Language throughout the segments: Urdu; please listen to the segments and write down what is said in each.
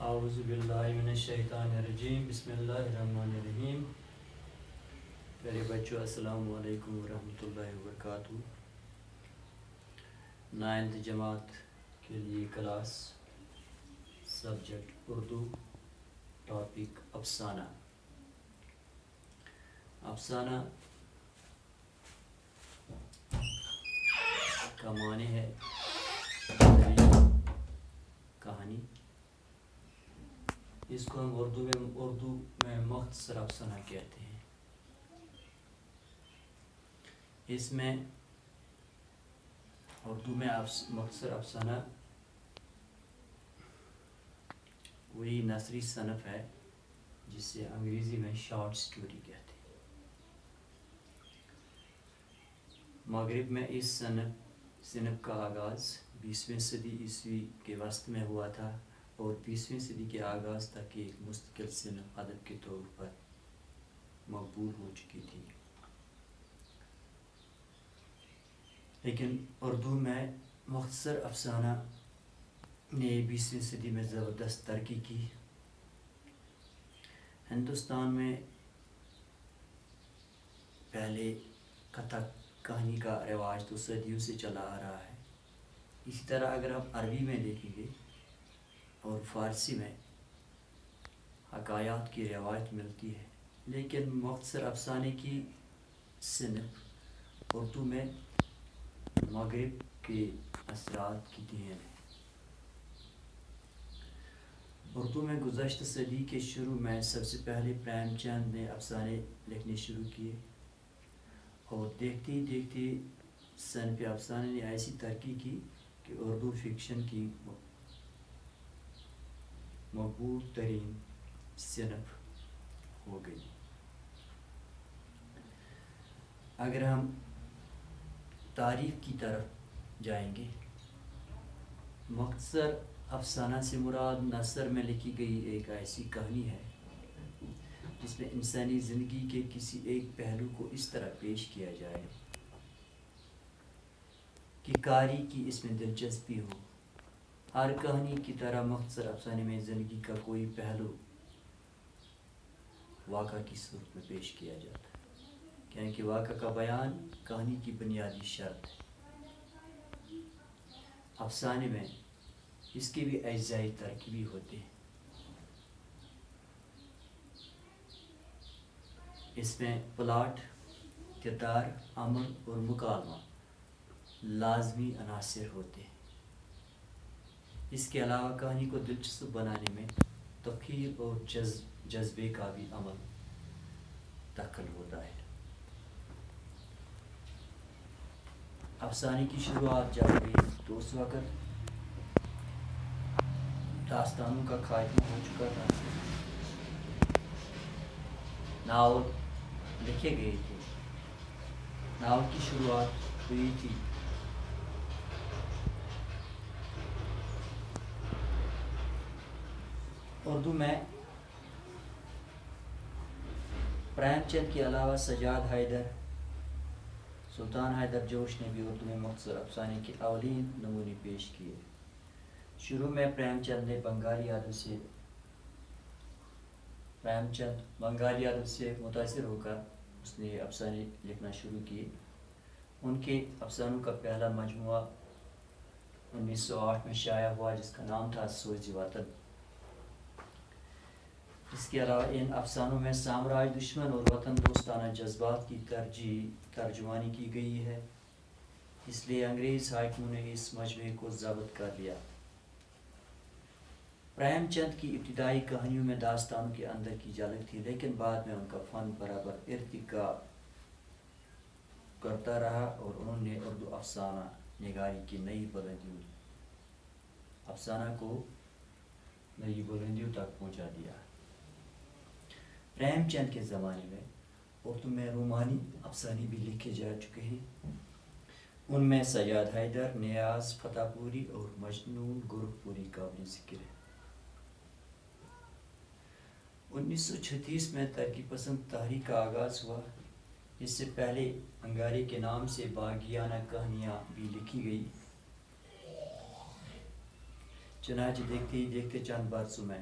اعوذ باللہ من الشیطان الرجیم بسم اللہ الرحمن الرحیم۔ پیارے بچوں السلام علیکم ورحمۃ اللہ وبرکاتہ۔ 9th جماعت کے لیے کلاس، سبجیکٹ اردو، ٹاپک افسانہ۔ افسانہ کا معنی ہے کہانی۔ اس کو ہم اردو میں مختصر افسانہ کہتے ہیں۔ اس میں اردو میں مختصر افسانہ وہی نثری صنف ہے جسے انگریزی میں شارٹ سٹوری کہتے ہیں۔ مغرب میں اس صنف کا آغاز 20ویں صدی عیسوی کے وسط میں ہوا تھا اور 20ویں صدی کے آغاز تک ایک مستقل صنف ادب کے طور پر مقبول ہو چکی تھی، لیکن اردو میں مختصر افسانہ نے 20ویں صدی میں زبردست ترقی کی۔ ہندوستان میں پہلے کتھک کہانی کا رواج تو صدیوں سے چلا آ رہا ہے۔ اسی طرح اگر ہم عربی میں دیکھیں گے اور فارسی میں حکایات کی روایت ملتی ہے، لیکن مختصر افسانے کی صنف اردو میں مغرب کے اثرات کی دین ہے۔ اردو میں گزشتہ صدی کے شروع میں سب سے پہلے پریم چند نے افسانے لکھنے شروع کیے اور دیکھتے ہی دیکھتے صنف افسانے نے ایسی ترقی کی کہ اردو فکشن کی مقبول ترین صنف ہو گئی۔ اگر ہم تعریف کی طرف جائیں گے، مختصر افسانہ سے مراد نثر میں لکھی گئی ایک ایسی کہانی ہے جس میں انسانی زندگی کے کسی ایک پہلو کو اس طرح پیش کیا جائے کہ قاری کی اس میں دلچسپی ہو۔ ہر کہانی کی طرح مختصر افسانے میں زندگی کا کوئی پہلو واقعہ کی صورت میں پیش کیا جاتا ہے، کیونکہ واقعہ کا بیان کہانی کی بنیادی شرط ہے۔ افسانے میں اس کے بھی اجزائی ترکیبی ہوتے ہیں۔ اس میں پلاٹ، کردار، عمل اور مکالمہ لازمی عناصر ہوتے ہیں۔ اس کے علاوہ کہانی کو دلچسپ بنانے میں تخیل اور جذبے کا بھی عمل دخل ہوتا ہے۔ افسانے کی شروعات جب ہوئی تو اس وقت داستانوں کا خاتمہ ہو چکا تھا، ناول لکھے گئے تھے، ناول کی شروعات ہوئی تھی۔ اردو میں پریم چند کے علاوہ سجاد حیدر، سلطان حیدر جوش نے بھی اردو میں مختصر افسانے کے اولین نمونے پیش کیے۔ شروع میں پریم چند بنگالی ادب سے متاثر ہو کر اس نے افسانے لکھنا شروع کیے۔ ان کے افسانوں کا پہلا مجموعہ 1908 میں شائع ہوا جس کا نام تھا سوز وطن۔ اس کے علاوہ ان افسانوں میں سامراج دشمن اور وطن دوستانہ جذبات کی ترجمانی کی گئی ہے، اس لیے انگریز حاکموں نے اس مجموعے کو ضبط کر لیا۔ پریم چند کی ابتدائی کہانیوں میں داستانوں کے اندر کی جھلک تھی، لیکن بعد میں ان کا فن برابر ارتقا کرتا رہا اور انہوں نے اردو افسانہ نگاری کی افسانہ کو نئی بلندیوں تک پہنچا دیا۔ پریم چند کے زمانے میں اردو میں رومانی افسانے بھی لکھے جا چکے ہیں۔ ان میں سجاد حیدر، نیاز فتح پوری اور مجنون گورکھپوری قابل ذکر ہے۔ 1936 میں ترقی پسند تحریک کا آغاز ہوا۔ اس سے پہلے انگارے کے نام سے باغیانہ کہانیاں بھی لکھی گئی۔ چنانچہ دیکھتے ہی دیکھتے چند برسوں میں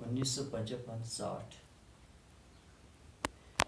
1955-60